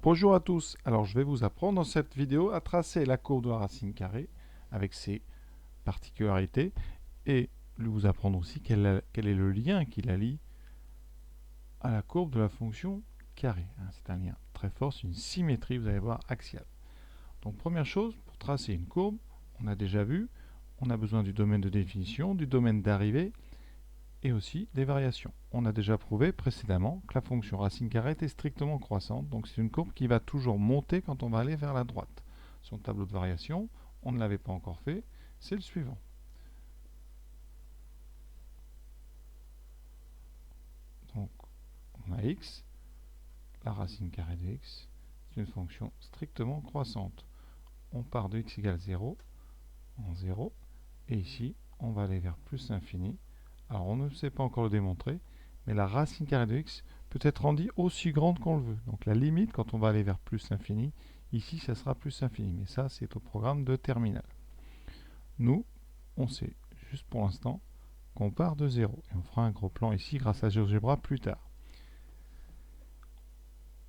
Bonjour à tous, alors je vais vous apprendre dans cette vidéo à tracer la courbe de la racine carrée avec ses particularités et vous apprendre aussi quel est le lien qui la lie à la courbe de la fonction carrée. C'est un lien très fort, c'est une symétrie, vous allez voir, axiale. Donc première chose, pour tracer une courbe, on a déjà vu, on a besoin du domaine de définition, du domaine d'arrivée et aussi des variations. On a déjà prouvé précédemment que la fonction racine carrée est strictement croissante, donc c'est une courbe qui va toujours monter quand on va aller vers la droite. Son tableau de variation, on ne l'avait pas encore fait, c'est le suivant. Donc on a x, la racine carrée de x, c'est une fonction strictement croissante. On part de x égale 0 en 0, et ici on va aller vers plus l'infini. Alors on ne sait pas encore le démontrer, mais la racine carrée de x peut être rendue aussi grande qu'on le veut. Donc la limite, quand on va aller vers plus l'infini, ici ça sera plus infini, mais ça c'est au programme de terminale. Nous, on sait juste pour l'instant qu'on part de 0, et on fera un gros plan ici grâce à GeoGebra plus tard.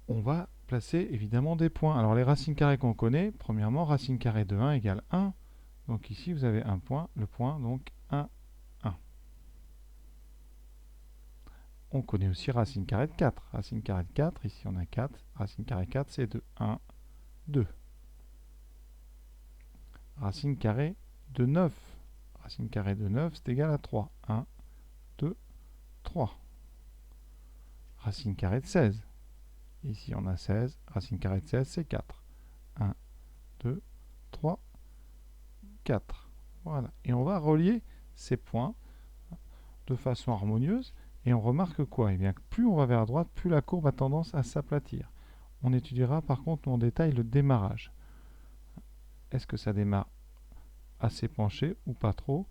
On va placer évidemment des points. Alors les racines carrées qu'on connaît, premièrement, racine carrée de 1 égale 1, donc ici vous avez un point, le point donc 1, 1. On connaît aussi racine carrée de 4. Racine carrée de 4, ici on a 4. Racine carrée de 4, c'est de 1, 2. Racine carrée de 9. Racine carrée de 9, c'est égal à 3. 1, 2, 3. Racine carrée de 16. Ici on a 16. Racine carrée de 16, c'est 4. 1, 2, 3, 4. Voilà. Et on va relier ces points de façon harmonieuse. Et on remarque quoi? Eh bien, plus on va vers la droite, plus la courbe a tendance à s'aplatir. On étudiera par contre en détail le démarrage. Est-ce que ça démarre assez penché ou pas trop?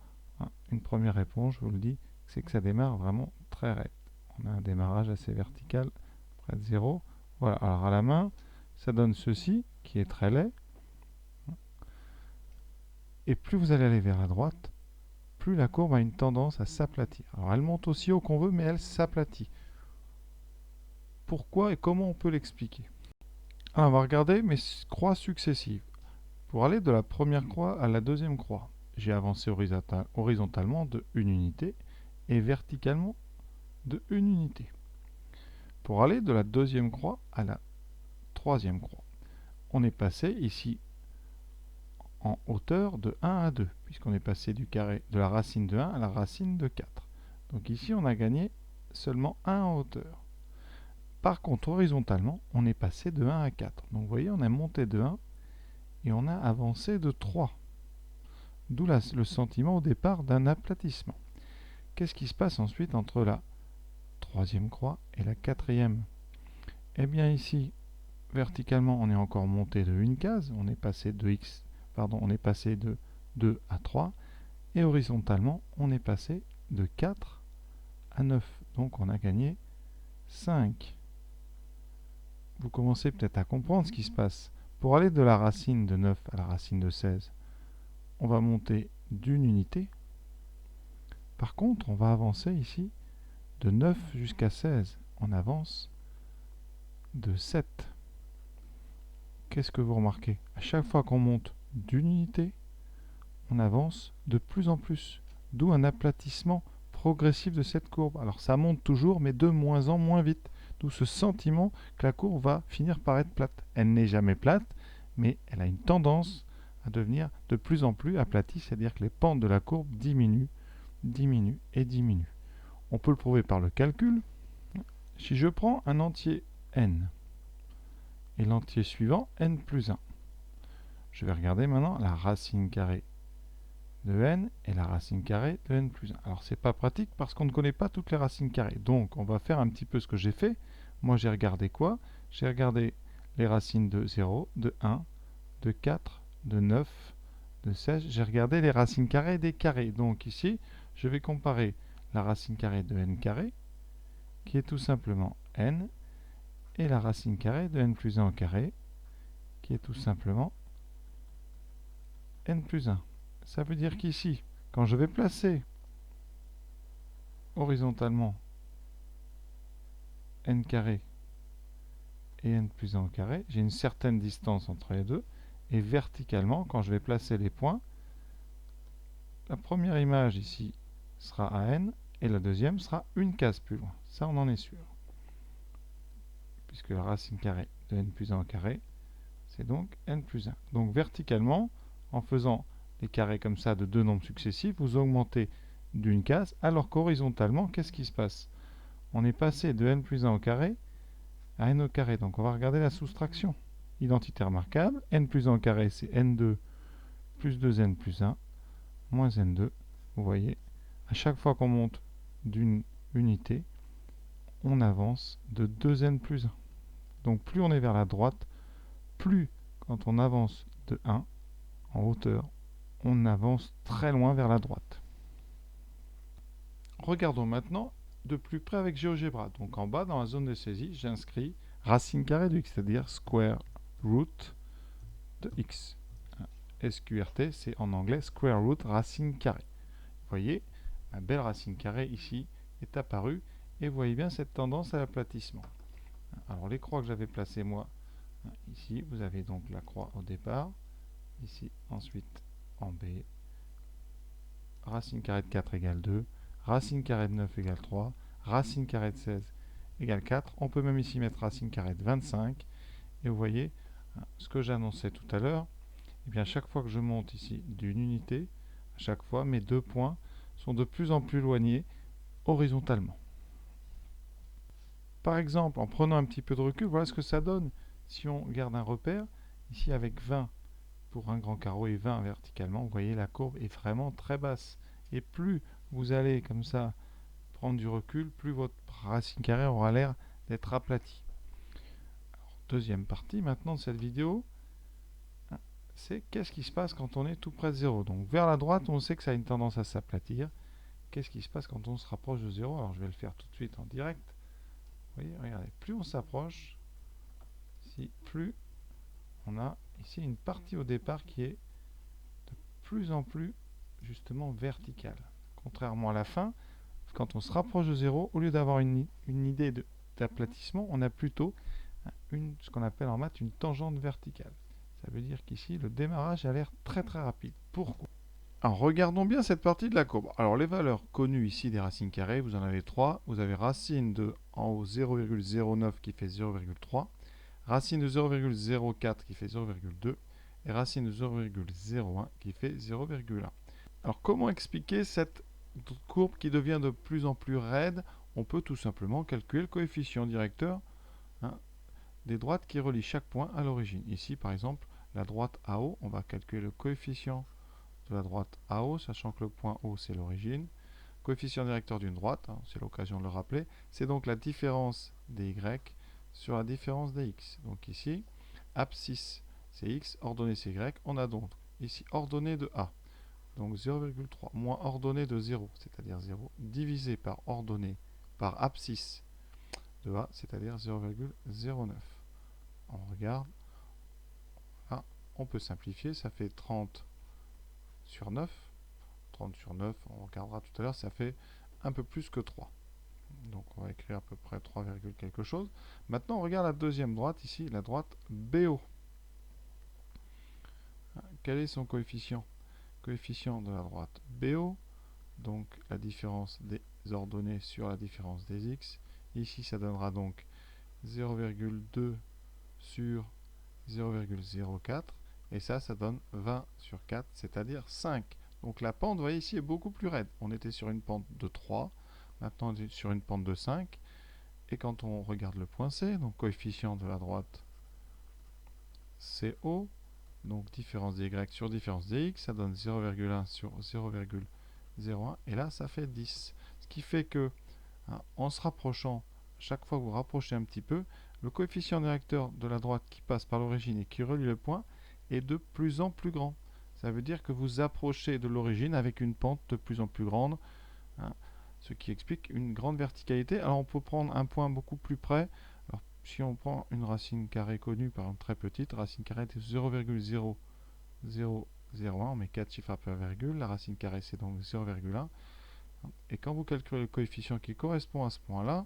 Une première réponse, je vous le dis, c'est que ça démarre vraiment très raide. On a un démarrage assez vertical, près de 0. Voilà, alors à la main, ça donne ceci, qui est très laid. Et plus vous allez aller vers la droite, plus la courbe a une tendance à s'aplatir. Alors elle monte aussi haut qu'on veut, mais elle s'aplatit. Pourquoi et comment on peut l'expliquer? Alors on va regarder mes croix successives. Pour aller de la première croix à la deuxième croix, j'ai avancé horizontalement de 1 unité et verticalement de 1 unité. Pour aller de la deuxième croix à la troisième croix, on est passé ici en hauteur de 1 à 2, puisqu'on est passé du carré de la racine de 1 à la racine de 4. Donc ici, on a gagné seulement 1 en hauteur. Par contre, horizontalement, on est passé de 1 à 4. Donc vous voyez, on a monté de 1 et on a avancé de 3. D'où le sentiment au départ d'un aplatissement. Qu'est-ce qui se passe ensuite entre la troisième croix et la quatrième? Eh bien ici, verticalement, on est encore monté de une case. On est passé de 2 à 3. Et horizontalement, on est passé de 4 à 9. Donc on a gagné 5. Vous commencez peut-être à comprendre ce qui se passe. Pour aller de la racine de 9 à la racine de 16, on va monter d'une unité. Par contre, on va avancer ici de 9 jusqu'à 16. On avance de 7. Qu'est-ce que vous remarquez? À chaque fois qu'on monte d'une unité, on avance de plus en plus. D'où un aplatissement progressif de cette courbe. Alors ça monte toujours, mais de moins en moins vite. D'où ce sentiment que la courbe va finir par être plate. Elle n'est jamais plate, mais elle a une tendance à devenir de plus en plus aplatie, c'est-à-dire que les pentes de la courbe diminuent, diminuent et diminuent. On peut le prouver par le calcul. Si je prends un entier n et l'entier suivant n plus 1, je vais regarder maintenant la racine carrée de n et la racine carrée de n plus 1. Alors c'est pas pratique parce qu'on ne connaît pas toutes les racines carrées. Donc on va faire un petit peu ce que j'ai fait. Moi j'ai regardé quoi? J'ai regardé les racines de 0, de 1, de 4, de 9, de 16. J'ai regardé les racines carrées des carrés. Donc ici, je vais comparer la racine carrée de n carré, qui est tout simplement n, et la racine carrée de n plus 1 au carré, qui est tout simplement n plus 1. Ça veut dire qu'ici, quand je vais placer horizontalement n carré et n plus 1 au carré. J'ai une certaine distance entre les deux. Et verticalement, quand je vais placer les points, la première image ici sera à n, et la deuxième sera une case plus loin. Ça, on en est sûr. Puisque la racine carrée de n plus 1 au carré, c'est donc n plus 1. Donc verticalement, en faisant les carrés comme ça de deux nombres successifs, vous augmentez d'une case, alors qu'horizontalement, qu'est-ce qui se passe? On est passé de n plus 1 au carré à n au carré. Donc on va regarder la soustraction. Identité remarquable, n plus 1 au carré, c'est n2 plus 2n plus 1, moins n2. Vous voyez, à chaque fois qu'on monte d'une unité, on avance de 2n plus 1. Donc plus on est vers la droite, plus quand on avance de 1 en hauteur, on avance très loin vers la droite. Regardons maintenant de plus près avec GeoGebra. Donc en bas, dans la zone de saisie, j'inscris racine carrée de x, c'est-à-dire square root de x. SQRT, c'est en anglais square root racine carrée. Vous voyez, ma belle racine carrée ici est apparue, et vous voyez bien cette tendance à l'aplatissement. Alors les croix que j'avais placées moi, ici, vous avez donc la croix au départ, ici, ensuite en B, racine carrée de 4 égale 2, racine carrée de 9 égale 3, racine carrée de 16 égale 4. On peut même ici mettre racine carrée de 25. Et vous voyez, ce que j'annonçais tout à l'heure, eh bien, chaque fois que je monte ici d'une unité, à chaque fois, mes deux points sont de plus en plus éloignés horizontalement. Par exemple, en prenant un petit peu de recul, voilà ce que ça donne. Si on garde un repère, ici avec 20 pour un grand carreau et 20 verticalement, vous voyez la courbe est vraiment très basse. Et plus vous allez comme ça prendre du recul, plus votre racine carrée aura l'air d'être aplatie. Alors, deuxième partie maintenant de cette vidéo, c'est qu'est-ce qui se passe quand on est tout près de 0. Donc vers la droite, on sait que ça a une tendance à s'aplatir. Qu'est-ce qui se passe quand on se rapproche de 0? Alors je vais le faire tout de suite en direct. Vous voyez, regardez, plus on s'approche, plus on a ici une partie au départ qui est de plus en plus justement verticale. Contrairement à la fin, quand on se rapproche de 0, au lieu d'avoir une idée d'aplatissement, on a plutôt ce qu'on appelle en maths une tangente verticale. Ça veut dire qu'ici, le démarrage a l'air très très rapide. Pourquoi? Alors, regardons bien cette partie de la courbe. Alors, les valeurs connues ici des racines carrées, vous en avez trois. Vous avez racine de en haut 0,09 qui fait 0,3, racine de 0,04 qui fait 0,2 et racine de 0,01 qui fait 0,1. Alors, comment expliquer cette courbe qui devient de plus en plus raide? On peut tout simplement calculer le coefficient directeur des droites qui relient chaque point à l'origine. Ici, par exemple, la droite AO, on va calculer le coefficient de la droite AO, sachant que le point O, c'est l'origine. Coefficient directeur d'une droite, c'est l'occasion de le rappeler, c'est donc la différence des Y sur la différence des X. Donc ici, abscisse, c'est X, ordonnée, c'est Y. On a donc ici ordonnée de A, donc 0,3, moins ordonnée de 0, c'est-à-dire 0, divisé par ordonnée par abscisse de A, c'est-à-dire 0,09. On regarde, là, on peut simplifier, ça fait 30 sur 9. 30 sur 9, on regardera tout à l'heure, ça fait un peu plus que 3. Donc on va écrire à peu près 3, quelque chose. Maintenant, on regarde la deuxième droite, ici, la droite BO. Quel est son coefficient? Coefficient de la droite BO, donc la différence des ordonnées sur la différence des X. Ici, ça donnera donc 0,2 sur 0,04. Et ça donne 20 sur 4, c'est-à-dire 5. Donc la pente, vous voyez ici, est beaucoup plus raide. On était sur une pente de 3, maintenant on est sur une pente de 5. Et quand on regarde le point C, donc coefficient de la droite CO, donc différence des Y sur différence des X, ça donne 0,1 sur 0,01. Et là, ça fait 10. Ce qui fait que, en se rapprochant, chaque fois que vous rapprochez un petit peu, le coefficient directeur de la droite qui passe par l'origine et qui relie le point est de plus en plus grand. Ça veut dire que vous approchez de l'origine avec une pente de plus en plus grande, ce qui explique une grande verticalité. Alors on peut prendre un point beaucoup plus près. Alors, si on prend une racine carrée connue, par exemple très petite, racine carrée de 0,0001, on met 4 chiffres après virgule, la racine carrée c'est donc 0,1. Et quand vous calculez le coefficient qui correspond à ce point-là,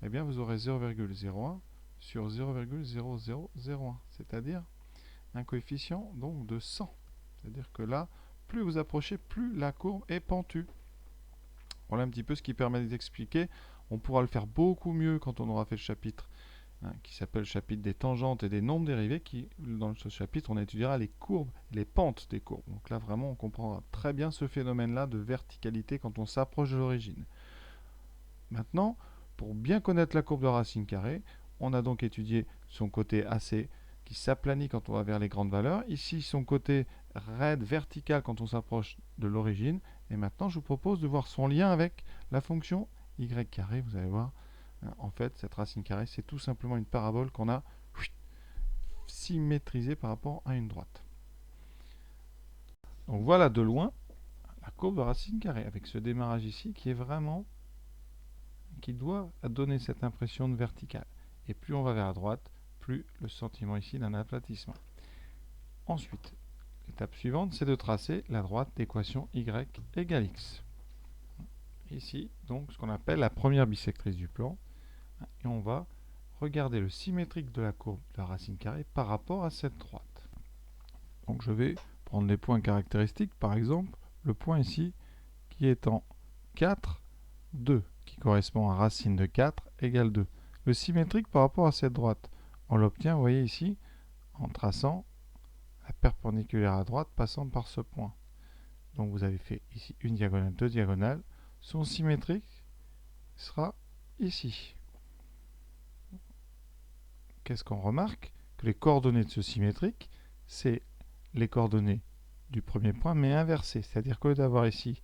eh bien vous aurez 0,01 sur 0,0001, c'est-à-dire un coefficient donc de 100. C'est-à-dire que là, plus vous approchez, plus la courbe est pentue. Voilà un petit peu ce qui permet d'expliquer. On pourra le faire beaucoup mieux quand on aura fait le chapitre qui s'appelle le chapitre des tangentes et des nombres dérivés, qui, dans ce chapitre, on étudiera les courbes, les pentes des courbes. Donc là, vraiment, on comprendra très bien ce phénomène-là de verticalité quand on s'approche de l'origine. Maintenant, pour bien connaître la courbe de racine carrée, on a donc étudié son côté AC qui s'aplanit quand on va vers les grandes valeurs. Ici, son côté raide, vertical quand on s'approche de l'origine. Et maintenant, je vous propose de voir son lien avec la fonction y carré. Vous allez voir, en fait, cette racine carrée, c'est tout simplement une parabole qu'on a symétrisée par rapport à une droite. Donc voilà de loin la courbe de racine carrée, avec ce démarrage ici qui est vraiment, qui doit donner cette impression de verticale. Et plus on va vers la droite, plus le sentiment ici d'un aplatissement. Ensuite, l'étape suivante, c'est de tracer la droite d'équation y égale x. Ici, donc, ce qu'on appelle la première bisectrice du plan. Et on va regarder le symétrique de la courbe de la racine carrée par rapport à cette droite. Donc je vais prendre les points caractéristiques, par exemple, le point ici qui est en 4, 2, qui correspond à racine de 4 égale 2. Le symétrique par rapport à cette droite, on l'obtient, vous voyez ici, en traçant la perpendiculaire à droite passant par ce point. Donc vous avez fait ici une diagonale, deux diagonales. Son symétrique sera ici. Qu'est-ce qu'on remarque? Que les coordonnées de ce symétrique, c'est les coordonnées du premier point, mais inversées. C'est-à-dire qu'au lieu d'avoir ici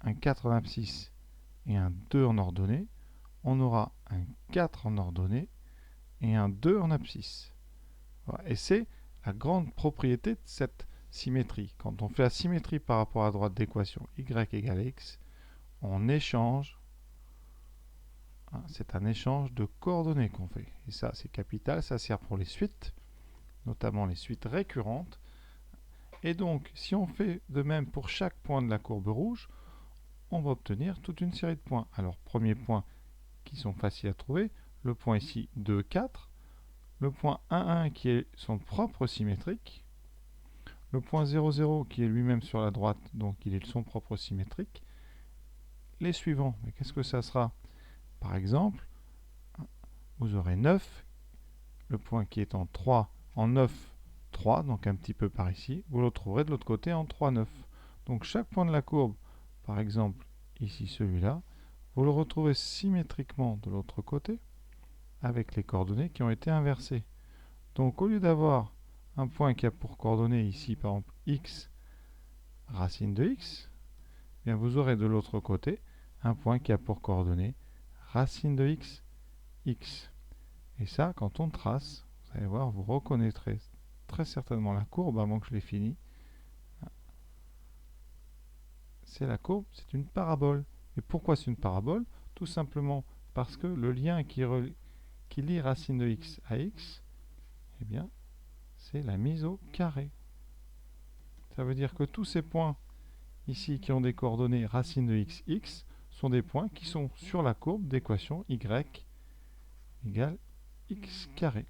un 4 en abscisse et un 2 en ordonnée, on aura un 4 en ordonnée et un 2 en abscisse. Voilà. Et c'est la grande propriété de cette symétrie. Quand on fait la symétrie par rapport à la droite d'équation y égale x, on échange. C'est un échange de coordonnées qu'on fait. Et ça, c'est capital. Ça sert pour les suites, notamment les suites récurrentes. Et donc, si on fait de même pour chaque point de la courbe rouge, on va obtenir toute une série de points. Alors, premier point qui sont faciles à trouver, le point ici 2, 4, le point 1, 1 qui est son propre symétrique, le point 0, 0 qui est lui-même sur la droite, donc il est son propre symétrique. Les suivants, mais qu'est-ce que ça sera? Par exemple, vous aurez 9, le point qui est en 3, en 9, 3, donc un petit peu par ici. Vous le trouverez de l'autre côté en 3, 9. Donc chaque point de la courbe, par exemple ici celui-là, vous le retrouvez symétriquement de l'autre côté avec les coordonnées qui ont été inversées. Donc au lieu d'avoir un point qui a pour coordonnées ici par exemple x racine de x, bien vous aurez de l'autre côté un point qui a pour coordonnées racine de x, x. Et ça, quand on trace, vous allez voir, vous reconnaîtrez très certainement la courbe avant que je l'ai fini. C'est la courbe, c'est une parabole. Et pourquoi c'est une parabole? Tout simplement parce que le lien qui lie racine de x à x, eh bien, c'est la mise au carré. Ça veut dire que tous ces points ici qui ont des coordonnées racine de x, x, sont des points qui sont sur la courbe d'équation y égale x carré.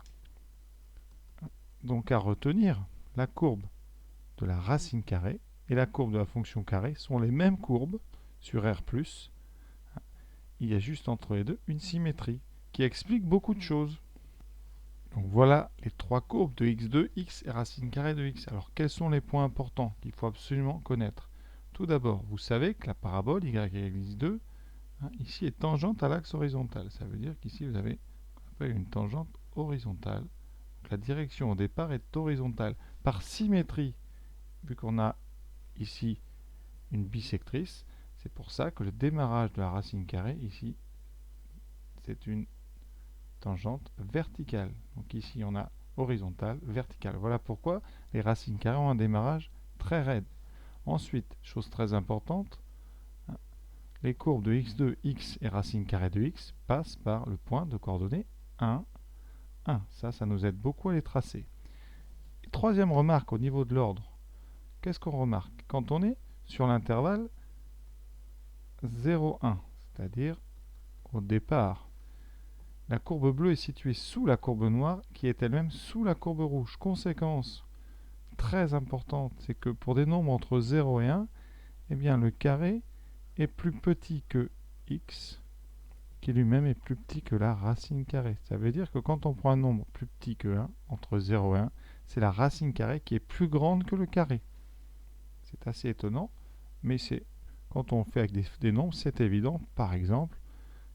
Donc à retenir, la courbe de la racine carrée et la courbe de la fonction carrée sont les mêmes courbes sur R+. Il y a juste entre les deux une symétrie qui explique beaucoup de choses. Donc voilà les trois courbes de x2, x et racine carrée de x. Alors quels sont les points importants qu'il faut absolument connaître? Tout d'abord, vous savez que la parabole y égale x2, ici est tangente à l'axe horizontal. Ça veut dire qu'ici vous avez ce qu'on appelle une tangente horizontale. Donc la direction au départ est horizontale. Par symétrie, vu qu'on a ici une bisectrice, c'est pour ça que le démarrage de la racine carrée ici, c'est une tangente verticale. Donc ici on a horizontale, verticale. Voilà pourquoi les racines carrées ont un démarrage très raide. Ensuite, chose très importante, les courbes de x2, x et racine carrée de x passent par le point de coordonnées 1, 1. Ça nous aide beaucoup à les tracer. Et troisième remarque au niveau de l'ordre, qu'est-ce qu'on remarque? Quand on est sur l'intervalle 0, 1, c'est-à-dire au départ, La courbe bleue est située sous la courbe noire, qui est elle-même sous la courbe rouge. Conséquence très importante, c'est que pour des nombres entre 0 et 1, eh bien le carré est plus petit que x, qui lui-même est plus petit que la racine carrée. Ça veut dire que quand on prend un nombre plus petit que 1, entre 0 et 1, c'est la racine carrée qui est plus grande que le carré. C'est assez étonnant, mais quand on fait avec des nombres, c'est évident. Par exemple,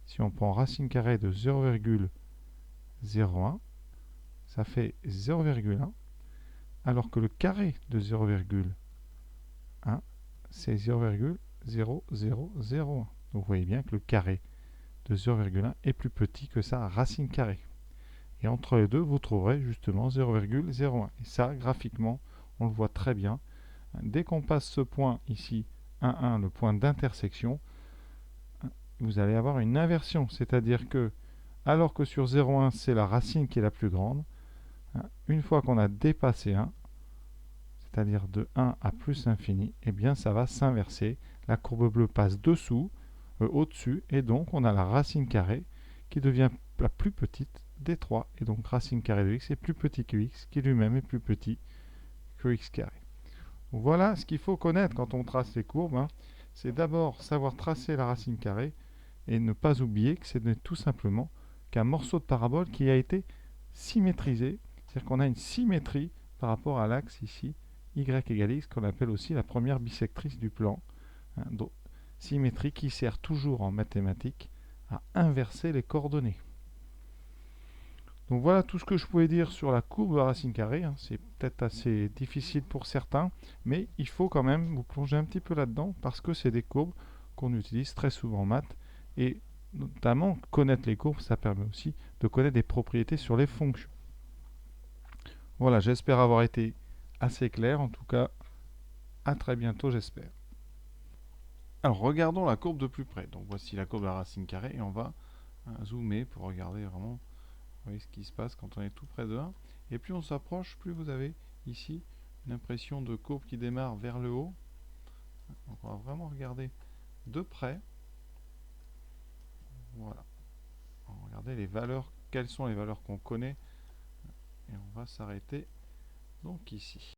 si on prend racine carrée de 0,01, ça fait 0,1, alors que le carré de 0,1, c'est 0,0001. Donc vous voyez bien que le carré de 0,1 est plus petit que sa racine carrée. Et entre les deux, vous trouverez justement 0,01. Et ça, graphiquement, on le voit très bien. Dès qu'on passe ce point ici, 1, 1, le point d'intersection, vous allez avoir une inversion. C'est-à-dire que, alors que sur 0,1, c'est la racine qui est la plus grande, une fois qu'on a dépassé 1, c'est-à-dire de 1 à plus infini, eh bien ça va s'inverser. La courbe bleue passe au-dessus, et donc on a la racine carrée qui devient la plus petite des 3. Et donc racine carrée de x est plus petit que x, qui lui-même est plus petit que x carré. Donc voilà ce qu'il faut connaître quand on trace les courbes. C'est d'abord savoir tracer la racine carrée et ne pas oublier que c'est tout simplement qu'un morceau de parabole qui a été symétrisé. C'est-à-dire qu'on a une symétrie par rapport à l'axe ici, y égale x, qu'on appelle aussi la première bisectrice du plan. Donc, symétrie qui sert toujours en mathématiques à inverser les coordonnées. Donc voilà tout ce que je pouvais dire sur la courbe de racine carrée. C'est peut-être assez difficile pour certains, mais il faut quand même vous plonger un petit peu là-dedans parce que c'est des courbes qu'on utilise très souvent en maths. Et notamment, connaître les courbes, ça permet aussi de connaître des propriétés sur les fonctions. Voilà, j'espère avoir été assez clair. En tout cas, à très bientôt, j'espère. Alors, regardons la courbe de plus près. Donc, voici la courbe de la racine carrée et on va zoomer pour regarder vraiment ce qui se passe quand on est tout près de 1. Et plus on s'approche, plus vous avez ici une impression de courbe qui démarre vers le haut. Donc, on va vraiment regarder de près. Voilà. On va regarder les valeurs, quelles sont les valeurs qu'on connaît. Et on va s'arrêter donc ici.